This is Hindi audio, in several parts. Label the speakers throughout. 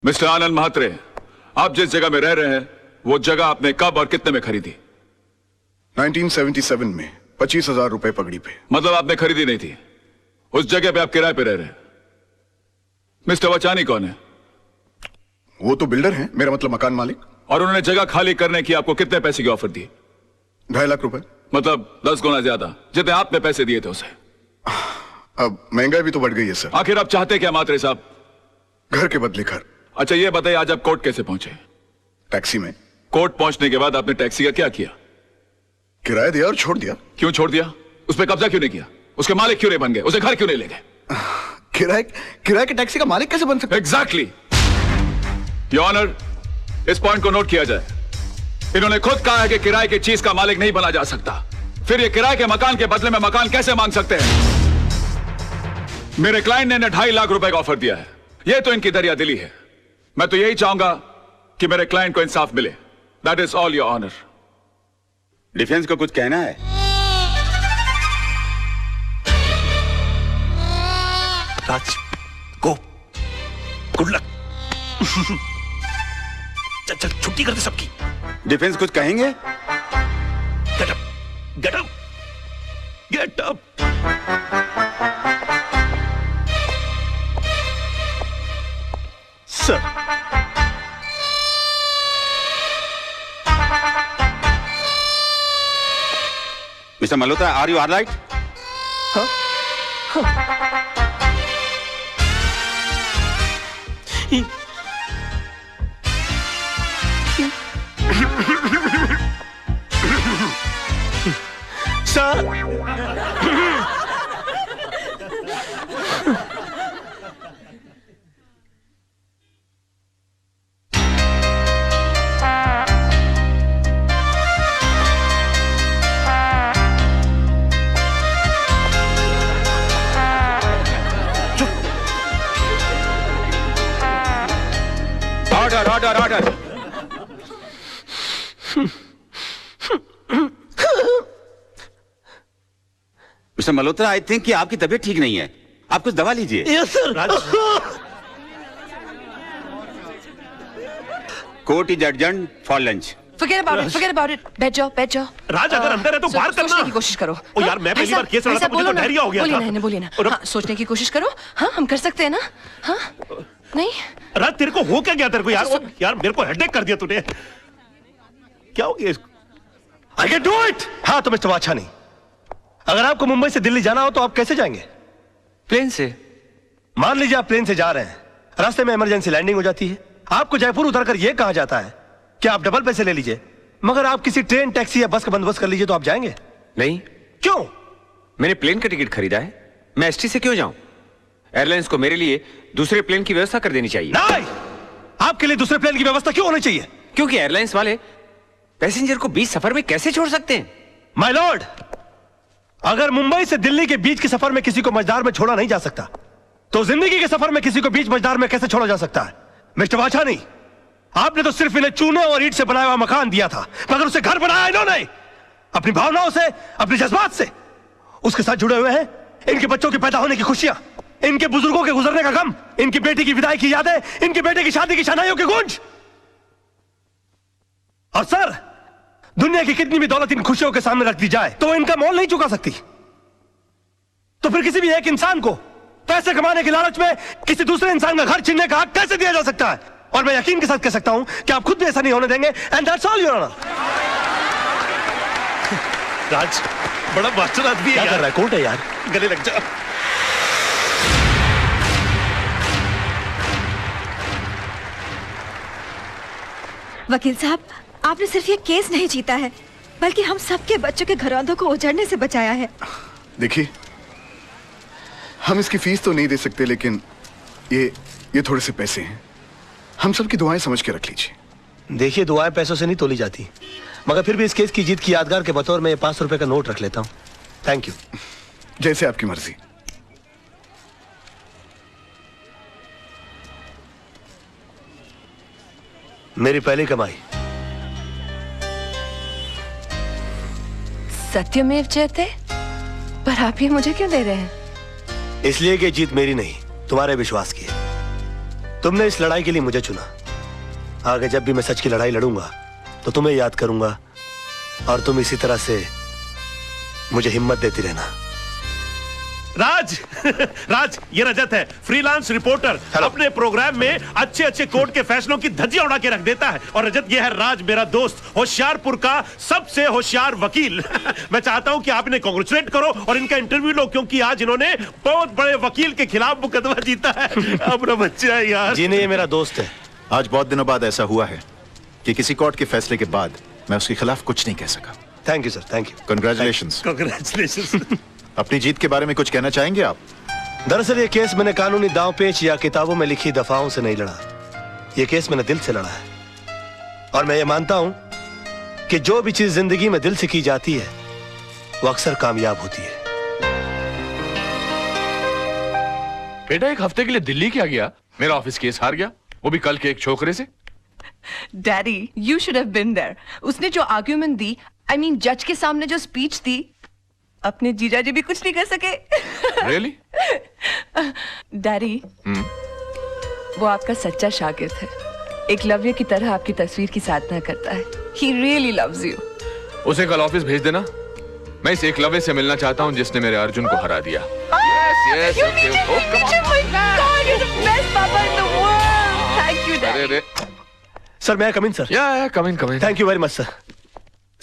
Speaker 1: मिस्टर आनंद म्हात्रे, आप जिस जगह में रह रहे हैं वो जगह आपने कब और कितने में खरीदी?
Speaker 2: 1977 में 25,000 रुपए पगड़ी पे।
Speaker 1: मतलब आपने खरीदी नहीं थी, उस जगह पे आप किराए पे रह रहे हैं। मिस्टर वचानी कौन है?
Speaker 2: वो तो बिल्डर हैं, मेरा मतलब मकान मालिक।
Speaker 1: और उन्होंने जगह खाली करने की आपको कितने पैसे की ऑफर दी?
Speaker 2: 2.5 लाख रुपए।
Speaker 1: मतलब 10 गुना ज्यादा जितने आपने पैसे दिए थे उसे।
Speaker 2: अब महंगाई भी तो बढ़ गई है सर।
Speaker 1: आखिर आप चाहते क्या म्हात्रे साहब?
Speaker 2: घर के बदले घर।
Speaker 1: अच्छा ये बताइए, आज आप कोर्ट कैसे पहुंचे?
Speaker 2: टैक्सी में।
Speaker 1: कोर्ट पहुंचने के बाद आपने टैक्सी का क्या किया?
Speaker 2: किराया दिया और छोड़ दिया।
Speaker 1: क्यों छोड़ दिया? उस पर कब्जा क्यों नहीं किया? उसके मालिक क्यों नहीं बन गए? उसे घर क्यों नहीं ले गए?
Speaker 2: किराए के टैक्सी का मालिक कैसे बन सकता?
Speaker 1: एग्जैक्टली योर ऑनर, इस पॉइंट को नोट किया जाए। इन्होंने खुद कहा है कि किराए की चीज का मालिक नहीं बना जा सकता, फिर ये किराए के मकान के बदले में मकान कैसे मांग सकते हैं? मेरे क्लाइंट ने इन्हें 2.5 लाख रुपए का ऑफर दिया है। ये तो इनकी दरिया दिली है। मैं तो यही चाहूंगा कि मेरे क्लाइंट को इंसाफ मिले। That is all your honour.
Speaker 3: Defence को कुछ कहना है?
Speaker 4: Raj, go, good luck. चल चल छुट्टी कर दे सबकी।
Speaker 3: डिफेंस कुछ कहेंगे?
Speaker 4: Get up, get up, get up. Sir,
Speaker 3: mister Malhotra, are you alright?
Speaker 4: हाँ? हाँ। Sir,
Speaker 3: order order order. Mister Malhotra, I think कि आपकी तबीयत ठीक नहीं है, आप कुछ दवा लीजिए।
Speaker 4: Yes sir.
Speaker 3: Court is adjourned for lunch.
Speaker 5: Forget about it. बैठ जाओ।
Speaker 4: राज, अगर अंदर है तो बाहर करना।
Speaker 5: सोचने की कोशिश करो।
Speaker 4: ओ यार, मैं पहली बार केस लड़ा था, मुझे तो डायरिया हो गया था।
Speaker 5: बोलिए ना। हाँ, सोचने की कोशिश करो। हाँ, हम कर सकते हैं ना? हाँ, नहीं?
Speaker 4: राज, तेरे को हो क्या गया तेरे को यार? यार मेरे को हेडेक कर दिया तूने। क्या हो गया इसको? I can do it! हाँ तो मिस्टर वाछानी, अगर आपको मुंबई से दिल्ली जाना हो तो आप कैसे जाएंगे?
Speaker 6: प्लेन से।
Speaker 4: मान लीजिए आप प्लेन से जा रहे हैं, रास्ते में इमरजेंसी लैंडिंग हो जाती है, आपको जयपुर उतरकर यह कहा जाता है कि आप डबल पैसे ले लीजिए, मगर आप किसी ट्रेन, टैक्सी या बस का बंदोबस्त कर लीजिए, तो आप जाएंगे?
Speaker 6: नहीं।
Speaker 4: क्यों?
Speaker 6: मैंने प्लेन का टिकट खरीदा है, मैं एसटी से क्यों जाऊं? एयरलाइंस को मेरे लिए दूसरे प्लेन की व्यवस्था कर देनी चाहिए।
Speaker 4: नहीं, आपके लिए दूसरे प्लेन की व्यवस्था क्यों होनी चाहिए?
Speaker 6: क्योंकि एयरलाइंस वाले पैसेंजर को बीच सफर में कैसे छोड़ सकते हैं?
Speaker 4: माय लॉर्ड, अगर मुंबई से दिल्ली के बीच के सफर में किसी को मझधार में छोड़ा नहीं जा सकता, तो जिंदगी के सफर में किसी को बीच मझधार में कैसे छोड़ा जा सकता है? मिस्टर वाछानी, आपने तो सिर्फ इन्हें चूने और ईंट से बनाया हुआ मकान दिया था, मगर उसे घर बनाया इन्होंने अपनी भावनाओं से, अपने जज्बात से। उसके साथ जुड़े हुए हैं इनके बच्चों के पैदा होने की खुशियां, इनके बुजुर्गों के गुजरने का गम, इनकी बेटी की विदाई की यादें, इनके बेटे की शादी की शनाइयों की गूंज। और सर, दुनिया की कितनी भी दौलत इन खुशियों के सामने रख दी जाए तो इनका मोल नहीं चुका सकती। तो फिर किसी भी एक इंसान को पैसे कमाने के लालच में किसी दूसरे इंसान का घर छीनने का हक कैसे दिया जा सकता है? और मैं यकीन के साथ कह सकता हूं कि आप खुद भी ऐसा नहीं होने देंगे। And that's all your honour. Raj, बड़ा मास्टर आदमी है। क्या कर रहा है? कोर्ट है यार, गले लग जा।
Speaker 7: वकील साहब, आपने सिर्फ ये केस नहीं जीता है, बल्कि हम सबके बच्चों के घरौंदों को उजड़ने से बचाया है।
Speaker 2: देखिए, हम इसकी फीस तो नहीं दे सकते, लेकिन ये थोड़े से पैसे हैं, हम सबकी दुआएं समझ के रख लीजिए।
Speaker 4: देखिए, दुआएं पैसों से नहीं तोली जाती, मगर फिर भी इस केस की जीत की यादगार के बतौर में 500 रुपए का नोट रख लेता हूं। Thank you.
Speaker 2: जैसे आपकी मर्जी।
Speaker 4: मेरी पहली कमाई।
Speaker 5: सत्यमेव जयते, पर आप ही मुझे क्यों दे रहे हैं?
Speaker 4: इसलिए कि जीत मेरी नहीं, तुम्हारे विश्वास की है। तुमने इस लड़ाई के लिए मुझे चुना। आगे जब भी मैं सच की लड़ाई लड़ूंगा तो तुम्हें याद करूंगा और तुम इसी तरह से मुझे हिम्मत देती रहना।
Speaker 8: राज राज, ये रजत है, फ्रीलांस रिपोर्टर। अपने प्रोग्राम में अच्छे अच्छे कोर्ट के फैसलों की धज्जियां उड़ा के रख देता है। और रजत, ये है राज, मेरा दोस्त, होशियारपुर का सबसे होशियार वकील। मैं चाहता हूं कि आप इन्हें कांग्रेचुलेट करो और इनका इंटरव्यू लो, क्योंकि आज इन्होंने बहुत बड़े वकील के खिलाफ मुकदमा जीता है। अपना बच्चा है यार।
Speaker 4: जी नहीं, ये मेरा दोस्त है।
Speaker 9: आज बहुत दिनों बाद ऐसा हुआ है कि किसी कोर्ट के फैसले के बाद मैं उसके खिलाफ कुछ नहीं कह सका।
Speaker 4: Thank you sir, thank you.
Speaker 9: Congratulations.
Speaker 8: Congratulation.
Speaker 9: अपनी जीत के बारे में कुछ कहना चाहेंगे आप?
Speaker 4: दरअसल ये केस मैंने कानूनी दांव पेच या किताबों में लिखी दफाओं से नहीं लड़ा। ये केस मैंने दिल से लड़ा है। और मैं ये मानता हूं कि जो भी चीज जिंदगी में दिल से की जाती है वो अक्सर कामयाब होती है।
Speaker 10: बेटा, एक हफ्ते के लिए दिल्ली क्या गया? मेरा ऑफिस केस हार गया, वो भी कल के एक छोकरे से।
Speaker 5: Daddy, you should have been there. उसने जो आर्ग्यूमेंट दी, I mean, जज के सामने जो स्पीच दी, अपने जीजा जी भी कुछ नहीं कर सके।
Speaker 10: Really?
Speaker 5: डैडी, वो आपका सच्चा शागिर्द है। एकलव्य की तरह आपकी तस्वीर की साधना करता है। He really loves you.
Speaker 10: उसे कल ऑफिस भेज देना। मैं इस एकलव्य से मिलना चाहता हूँ जिसने मेरे अर्जुन को हरा दिया। Yes,
Speaker 5: You need to meet him. My God, you're the best papa in the world. Thank you, Daddy.
Speaker 10: अरे
Speaker 4: सर, मैं come in sir?
Speaker 10: Yeah come in.
Speaker 4: Thank you very much sir.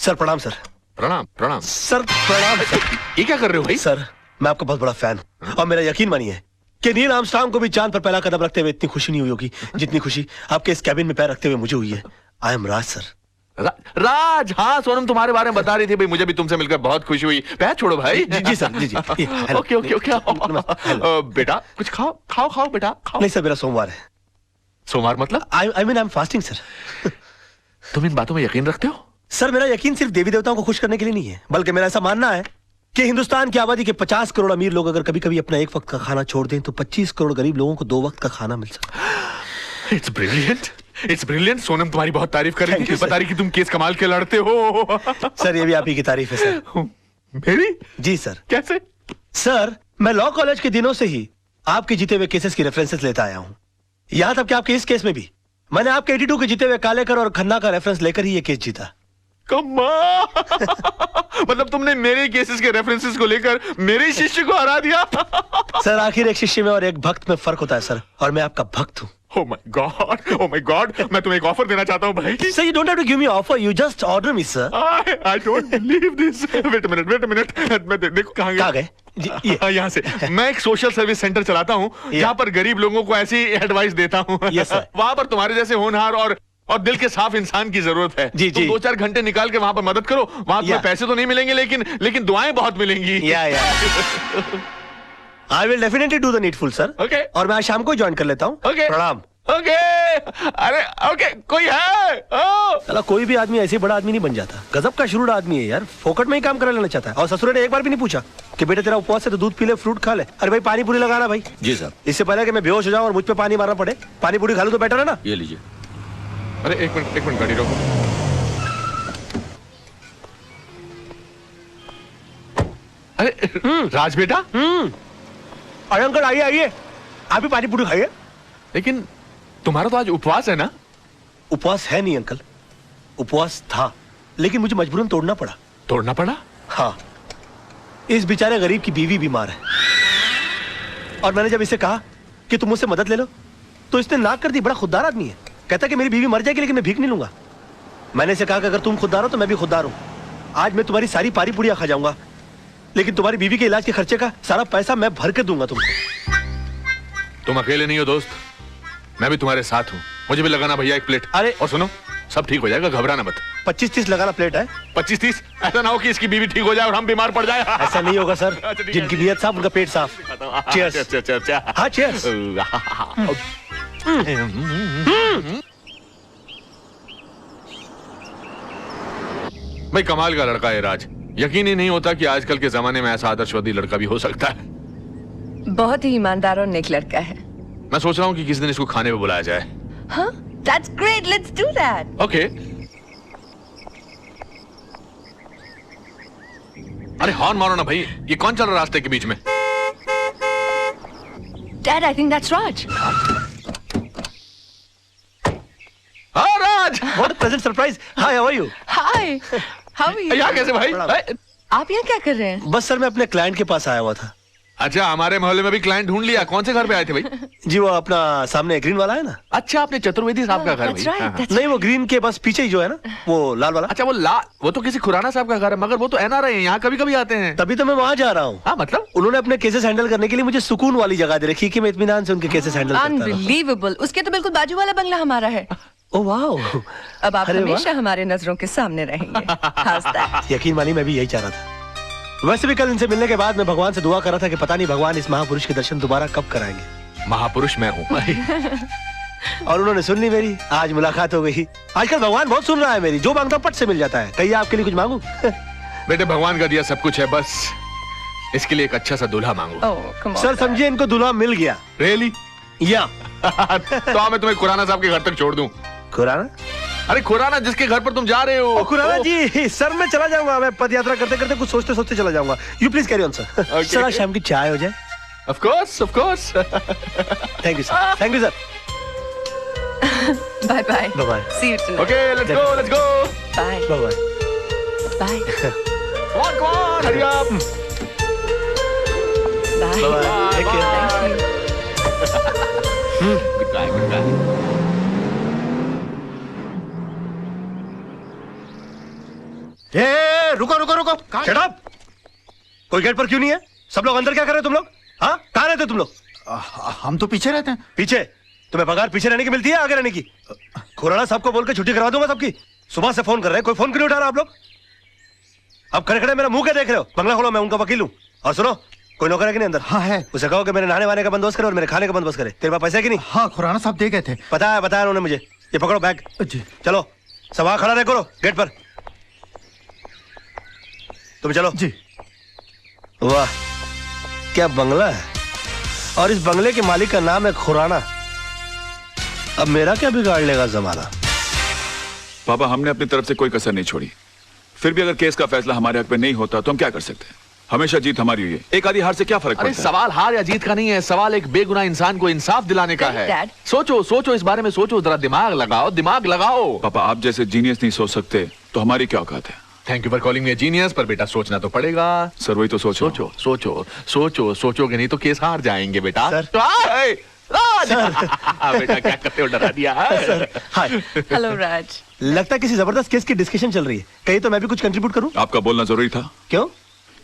Speaker 4: Sir प्रणाम सर।
Speaker 10: प्रणाम प्रणाम
Speaker 4: सर प्रणाम सर।
Speaker 10: ये क्या कर रहे हो भाई?
Speaker 4: सर, मैं आपका बहुत बड़ा फैन हूं और मेरा यकीन मानिए कि नील आर्मस्ट्रांग को भी चांद पर पहला कदम रखते हुए इतनी खुशी नहीं हुई होगी जितनी खुशी आपके इस कैबिन में पैर रखते हुए मुझे हुई है। I am Raj sir.
Speaker 10: राज, हाँ सोनम तुम्हारे बारे में बता रही थी भाई, मुझे भी तुमसे मिलकर बहुत खुशी हुई। पैर छोड़ो भाई।
Speaker 4: जी सर, जी।
Speaker 10: Okay okay okay. बेटा कुछ खाओ बेटा खाओ।
Speaker 4: नहीं सर, मेरा सोमवार है।
Speaker 10: सोमवार मतलब?
Speaker 4: I am fasting sir.
Speaker 10: तुम इन बातों में यकीन रखते हो?
Speaker 4: सर, मेरा यकीन सिर्फ देवी देवताओं को खुश करने के लिए नहीं है, बल्कि मेरा ऐसा मानना है कि हिंदुस्तान की आबादी के 50 करोड़ अमीर लोग अगर कभी कभी अपना एक वक्त का खाना छोड़ दें तो 25 करोड़ गरीब लोगों को 2 वक्त का खाना मिल सकता है।
Speaker 10: It's brilliant. सोनम तुम्हारी बहुत तारीफ कर रही थी, बता रही कि तुम केस कमाल के लड़ते हो।
Speaker 4: सर, ये भी आप ही की तारीफ है सर।
Speaker 10: मेरी?
Speaker 4: जी सर।
Speaker 10: कैसे?
Speaker 4: सर, मैं लॉ कॉलेज के दिनों से ही आपके जीते हुए केसेस की रेफरेंसेस लेता आया हूं। यहां तक कि आपके इस केस में भी मैंने आपके 82 के जीते हुए कालेकर और खन्ना का रेफरेंस लेकर ही ये केस जीता।
Speaker 10: मतलब तुमने मेरे केसेस के रेफरेंसेस को लेकर मेरे शिष्य को हरा दिया।
Speaker 4: सर, आखिर एक शिष्य में और एक भक्त में फर्क होता है सर, और मैं आपका भक्त हूँ।
Speaker 10: Oh my God, मैं तुम्हें एक ऑफर देना चाहता हूँ भाई।
Speaker 4: Sir, you don't have to give me offer, you just order me, sir.
Speaker 10: I don't believe this. Wait a minute. मैं देखो कहाँ
Speaker 4: गए?
Speaker 10: यहाँ से। मैं एक सोशल सर्विस सेंटर चलाता हूँ जहाँ पर गरीब लोगों को ऐसी एडवाइस देता हूँ।
Speaker 4: Yes, sir.
Speaker 10: वहाँ पर तुम्हारे जैसे होनहार और दिल के साफ इंसान की जरूरत है।
Speaker 4: जी।
Speaker 10: तुम 2-4 घंटे निकाल के वहाँ पर मदद करो। वहाँ तुम्हें पैसे तो नहीं मिलेंगे, लेकिन दुआएं बहुत मिलेंगी।
Speaker 4: I will definitely do the needful, sir.
Speaker 10: Okay.
Speaker 4: और मैं आज शाम को ज्वाइन कर लेता हूँ।
Speaker 10: Okay.
Speaker 4: प्रणाम।
Speaker 10: Okay. अरे okay, कोई है?
Speaker 4: चला, कोई भी आदमी ऐसे बड़ा आदमी नहीं बन जाता। गजब का शुरू आदमी है यार, फोकट में ही काम करा लेना चाहता है। और ससुर ने एक बार भी नहीं पूछा कि बेटा तेरा उपवास है तो दूध पी ले, फ्रूट खा ले। अरे भाई, पानी पूरी लगाना भाई।
Speaker 3: जी सर।
Speaker 4: इससे पहले कि मैं बेहोश हो जाऊं और मुझ पे पानी मारना पड़े, पानी पूरी खा लूं तो बेटर है ना।
Speaker 3: ये लीजिए।
Speaker 10: अरे एक मिनट गाड़ी रोको। अरे राज बेटा।
Speaker 4: अरे अंकल, आइए, आप भी पानी पूरी खाइए।
Speaker 10: लेकिन तुम्हारा तो आज उपवास है ना?
Speaker 4: उपवास है नहीं अंकल, उपवास था, लेकिन मुझे मजबूरन तोड़ना पड़ा।
Speaker 10: तोड़ना पड़ा?
Speaker 4: हाँ, इस बेचारे गरीब की बीवी बीमार है और मैंने जब इसे कहा कि तुम मुझसे मदद ले लो तो इसने नाक कर दी। बड़ा खुददार आदमी है, कहता कि मेरी बीवी मर जाएगी लेकिन मैं भीख नहीं लूंगा। मैंने इसे कहा कि अगर तुम खुददार हो तो मैं भी खुददार हूं। आज मैं तुम्हारी सारी पारी पुड़िया खा जाऊंगा, लेकिन तुम्हारी बीवी के इलाज के खर्चे का सारा पैसा मैं भर के दूंगा तुमको।
Speaker 10: तुम अकेले नहीं हो दोस्त, मैं भी तुम्हारे साथ हूँ। मुझे भी लगाना भैया एक प्लेट।
Speaker 4: अरे
Speaker 10: और सुनो, सब ठीक हो जाएगा, घबराना मत।
Speaker 4: 25-30 लगाना प्लेट है।
Speaker 10: 25-30? ऐसा ना हो कि इसकी बीवी ठीक हो जाए और हम बीमार पड़ जाए।
Speaker 4: ऐसा नहीं होगा सर, जिनकी नीयत साफ उनका पेट साफ। चीयर्स। हाँ, चीयर्स।
Speaker 10: भाई कमाल का लड़का है राज, यकीन ही नहीं होता कि आजकल के जमाने में ऐसा आदर्शवादी लड़का भी हो सकता है।
Speaker 5: बहुत ही ईमानदार और नेक लड़का है।
Speaker 10: मैं सोच रहा हूँ कि किसी दिन इसको खाने पे बुलाया जाए।
Speaker 5: हाँ, that's great, let's do that.
Speaker 10: Okay. अरे हॉर्न मारो ना भाई, ये कौन चल रहा है रास्ते के बीच में?
Speaker 5: Dad, I think that's Raj.
Speaker 10: Raj,
Speaker 4: what a pleasant surprise. Hi, how are you?
Speaker 5: Hi, how are you?
Speaker 10: यहाँ कैसे भाई?
Speaker 5: आप यहाँ क्या कर रहे हैं?
Speaker 4: बस सर मैं अपने क्लाइंट के पास आया हुआ था।
Speaker 10: अच्छा, हमारे मोहल्ले में भी क्लाइंट ढूंढ लिया। कौन से घर पे आए थे भाई?
Speaker 4: जी वो अपना सामने ग्रीन वाला है ना।
Speaker 10: अच्छा, आपने चतुर्वेदी साहब का घर
Speaker 5: That's
Speaker 10: भाई?
Speaker 5: right,
Speaker 10: हाँ, हाँ।
Speaker 5: that's
Speaker 4: नहीं, वो ग्रीन के बस पीछे ही जो है ना, वो लाल वाला।
Speaker 10: अच्छा, वो तो किसी खुराना साहब का घर है, मगर वो तो NRI है, यहाँ कभी कभी आते हैं।
Speaker 4: तभी तो मैं वहाँ जा रहा हूँ।
Speaker 10: हाँ, मतलब
Speaker 4: उन्होंने अपने केसेस हैंडल करने के लिए मुझे सुकून वाली जगह दे रखी कि मैं इत्मीनान से उनके केसेस हैंडल करता रहूं।
Speaker 5: अनबिलीवेबल। उसके तो बिल्कुल बाजू वाला बंगला हमारा है।
Speaker 4: Oh wow.
Speaker 5: अब आप
Speaker 4: अरे वाह।
Speaker 5: हमेशा हमारे नजरों के सामने रहेंगे। How's that?
Speaker 4: यकीन मानिए मैं भी यही चाह रहा था। वैसे भी कल इनसे मिलने के बाद मैं भगवान से दुआ कर रहा था कि पता नहीं भगवान इस महापुरुष के दर्शन दोबारा कब कराएंगे।
Speaker 10: महापुरुष मैं हूँ।
Speaker 4: और उन्होंने सुन ली मेरी। आज मुलाकात हो गई। आजकल भगवान बहुत सुन रहा है मेरी। जो मांगता हूं पट से मिल जाता है। कहिए आपके लिए कुछ मांगू?
Speaker 10: बेटे, भगवान का दिया सब कुछ है, बस इसके लिए एक अच्छा सा दूल्हा मांगो।
Speaker 5: Oh, come on,
Speaker 4: sir
Speaker 5: Dad.
Speaker 4: समझिए इनको दूल्हा मिल गया।
Speaker 10: रियली?
Speaker 4: या
Speaker 10: तो मैं तुम्हें खुराना साहब के घर तक छोड़ दूं।
Speaker 4: खुराना?
Speaker 10: अरे खुराना, जिसके घर पर तुम जा रहे हो।
Speaker 4: खुराना जी, सर मैं चला जाऊंगा। मैं पद यात्रा करते करते कुछ सोचते सोचते चला जाऊंगा। You please carry on sir. Sir आज शाम की चाय हो जाए।
Speaker 10: Of course, of course.
Speaker 4: Thank you sir. Thank you sir.
Speaker 5: Bye bye.
Speaker 4: Bye bye.
Speaker 5: See you tonight.
Speaker 10: Okay, let's go, let's go.
Speaker 5: Bye.
Speaker 4: Bye bye.
Speaker 5: Bye.
Speaker 10: Come on, hurry up.
Speaker 5: Bye.
Speaker 4: Bye-bye. Take care.
Speaker 5: Thank you.
Speaker 10: Good guy, good guy.
Speaker 4: रुको रुको रुको। Shut up! कोई गेट पर क्यों नहीं है? सब लोग अंदर क्या कर रहे हो तुम लोग? हाँ, कहाँ रहते हो तुम लोग?
Speaker 9: हम तो पीछे रहते हैं।
Speaker 4: पीछे? तुम्हें पगार पीछे रहने की मिलती है आगे रहने की? खुराना साहब को बोल के छुट्टी करवा दूंगा सबकी। सुबह से फोन कर रहे हैं, कोई फोन क्यों नहीं उठा रहा आप लोग? अब खड़े खड़े मेरा मुंह क्या देख रहे हो? बंगला खोलो, मैं उनका वकील हूँ। और सुनो, कोई नौकर है कि नहीं अंदर?
Speaker 9: हाँ है।
Speaker 4: उसे कहो कि मेरे नहाने वाने का बंदोबस्त करे और मेरे खाने का बंदोबस्त करे। तेरे पास पैसे है कि नहीं?
Speaker 9: हाँ, खुराना साहब दे गए थे।
Speaker 4: बताया उन्होंने मुझे। ये पकड़ो बैग।
Speaker 9: जी।
Speaker 4: चलो सब वहां खड़ा रहे करो गेट पर। तुम चलो
Speaker 9: जी।
Speaker 4: वाह क्या बंगला है, और इस बंगले के मालिक का नाम है खुराना। अब मेरा क्या बिगाड़ लेगा जमाना?
Speaker 1: पापा, हमने अपनी तरफ से कोई कसर नहीं छोड़ी। फिर भी अगर केस का फैसला हमारे हक में नहीं होता तो हम क्या कर सकते हैं? हमेशा जीत हमारी हुई है। एक आधी हार से क्या फर्क
Speaker 10: अरे
Speaker 1: पड़ता है?
Speaker 10: सवाल हार या जीत का नहीं है, सवाल एक बेगुनाह इंसान को इंसाफ दिलाने का है।
Speaker 5: Dad.
Speaker 10: सोचो सोचो, इस बारे में सोचो, जरा दिमाग लगाओ, दिमाग लगाओ।
Speaker 1: पापा, आप जैसे जीनियस नहीं सोच सकते तो हमारी क्या औकात है?
Speaker 10: Thank you for calling me genius, पर बेटा सोचना तो पड़ेगा।
Speaker 1: सर वही तो सोचो।
Speaker 10: सोचो सोचो सोचो, सोचोगे नहीं तो केस हार जाएंगे बेटा।
Speaker 4: सर।
Speaker 10: बेटा क्या करते हो, डरा दिया।
Speaker 4: हाय।
Speaker 5: Hello, Raj.
Speaker 4: लगता है किसी जबरदस्त केस की डिस्कशन चल रही है। कहीं तो मैं भी कुछ कंट्रीब्यूट करूं?
Speaker 1: आपका बोलना जरूरी था।
Speaker 4: क्यों?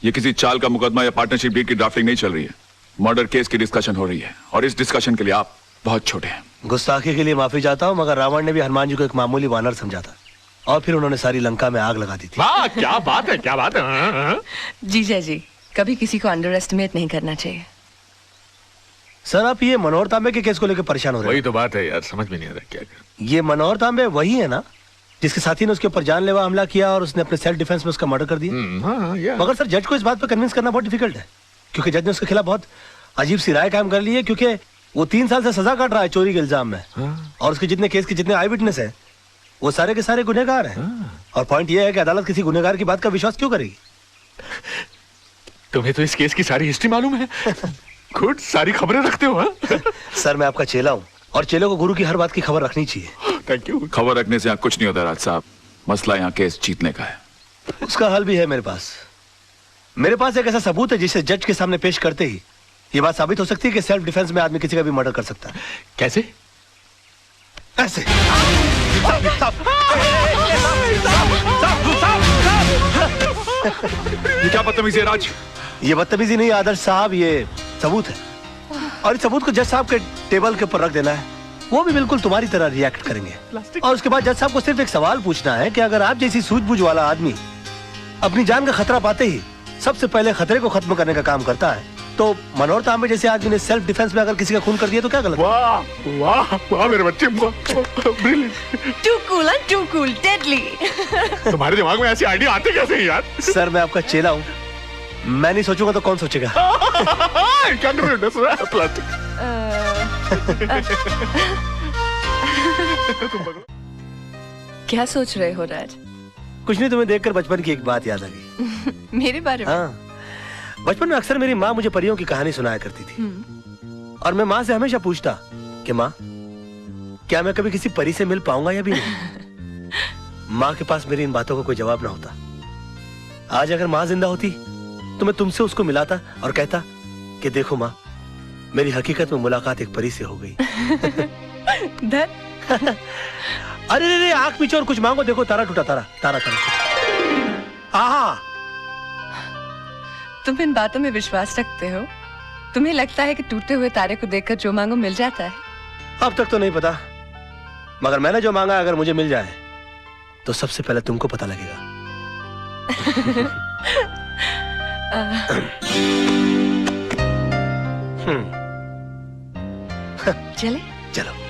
Speaker 1: ये किसी चाल का मुकदमा या पार्टनरशिप डील की ड्राफ्टिंग नहीं चल रही है। मर्डर केस की डिस्कशन हो रही है, और इस डिस्कशन के लिए आप बहुत छोटे हैं।
Speaker 4: गुस्ताखी के लिए माफी चाहता हूँ, मगर रावण ने भी हनुमान जी को एक मामूली वानर समझा था, और फिर उन्होंने सारी लंका में आग लगा दी थी।
Speaker 10: वाह क्या बात है, क्या बात है।
Speaker 5: जीजा जी, कभी किसी को अंडर एस्टिमेट नहीं करना चाहिए।
Speaker 4: सर आप ये मनोहर तांबे के केस को लेकर परेशान हो रहे
Speaker 10: वही
Speaker 4: हैं?
Speaker 10: तो बात है यार, समझ में नहीं आ रहा क्या कर।
Speaker 4: ये मनोहर तांबे वही है ना जिसके साथी ने उसके ऊपर जानलेवा हमला किया और उसने अपने सेल्फ डिफेंस में उसका मर्डर कर दिया?
Speaker 10: हाँ, या।
Speaker 4: मगर सर जज को इस बात पर कन्विंस करना बहुत डिफिकल्ट है, क्योंकि जज ने उसके खिलाफ बहुत अजीब सी राय कायम कर ली है, क्योंकि वो 3 साल से सजा काट रहा है चोरी के इल्जाम में। और उसके जितने केस के जितने आई विटनेस है वो सारे के सारे गुनहगार हैं। और पॉइंट ये है कि अदालत किसी गुनहगार की बात का विश्वास क्यों करेगी?
Speaker 10: तुम्हें तो इस केस की सारी हिस्ट्री मालूम है। खुद सारी खबरें रखते हो। हाँ?
Speaker 4: सर मैं आपका चेला हूँ, और चेले को गुरु की हर बात की खबर रखनी चाहिए।
Speaker 10: Thank you.
Speaker 1: खबर रखने से यहाँ कुछ नहीं होता राज साहब। मसला यहाँ केस जीतने का है।
Speaker 4: उसका हल भी है मेरे पास। मेरे पास एक ऐसा सबूत है जिसे जज के सामने पेश करते ही ये बात साबित हो सकती है कि सेल्फ डिफेंस में आदमी किसी का भी मर्डर कर सकता है।
Speaker 10: कैसे?
Speaker 4: ऐसे।
Speaker 1: ये क्या बदतमीजी है राज?
Speaker 4: ये बदतमीजी नहीं आदर्श साहब, ये सबूत है, और इस सबूत को जज साहब के टेबल के ऊपर रख देना है। वो भी बिल्कुल तुम्हारी तरह रिएक्ट करेंगे, और उसके बाद जज साहब को सिर्फ एक सवाल पूछना है कि अगर आप जैसी सूझबूझ वाला आदमी अपनी जान का खतरा पाते ही सबसे पहले खतरे को खत्म करने का काम करता है, तो मनोहर तांबे जैसे आदमी ने सेल्फ डिफेंस में अगर किसी का खून कर दिया तो क्या गलत?
Speaker 10: वाह वाह वाह मेरे बच्चे, brilliant.
Speaker 5: Too cool, huh? Too cool, deadly.
Speaker 10: तुम्हारे दिमाग में ऐसी आइडिया आते कैसे हैं यार?
Speaker 4: सर मैं आपका चेला हूँ, मैं नहीं सोचूंगा तो कौन सोचेगा?
Speaker 10: क्या कर रहे हो? प्लास्टिक।
Speaker 5: क्या सोच रहे हो राज?
Speaker 4: कुछ नहीं, तुम्हें देखकर बचपन की एक बात याद आ गई।
Speaker 5: मेरे बारे में?
Speaker 4: हाँ, बचपन में अक्सर मेरी माँ मुझे परियों की कहानी सुनाया करती थी, और मैं माँ से हमेशा पूछता कि माँ क्या मैं कभी किसी परी से मिल पाऊंगा या भी नहीं? माँ के पास मेरी इन बातों का कोई जवाब ना होता। आज अगर माँ जिंदा होती तो मैं तुमसे उसको मिलाता और कहता कि देखो माँ, मेरी हकीकत में मुलाकात एक परी से हो गई।
Speaker 5: धर।
Speaker 4: अरे रे रे, आंख पीछे और कुछ मांगो। देखो तारा टूटा, तारा तारा तारा। आहा,
Speaker 5: तुम इन बातों में विश्वास रखते हो? तुम्हें लगता है कि टूटे हुए तारे को देखकर जो मांगो मिल जाता है?
Speaker 4: अब तक तो नहीं पता, मगर मैंने जो मांगा अगर मुझे मिल जाए तो सबसे पहले तुमको पता लगेगा।
Speaker 5: चले?
Speaker 4: चलो।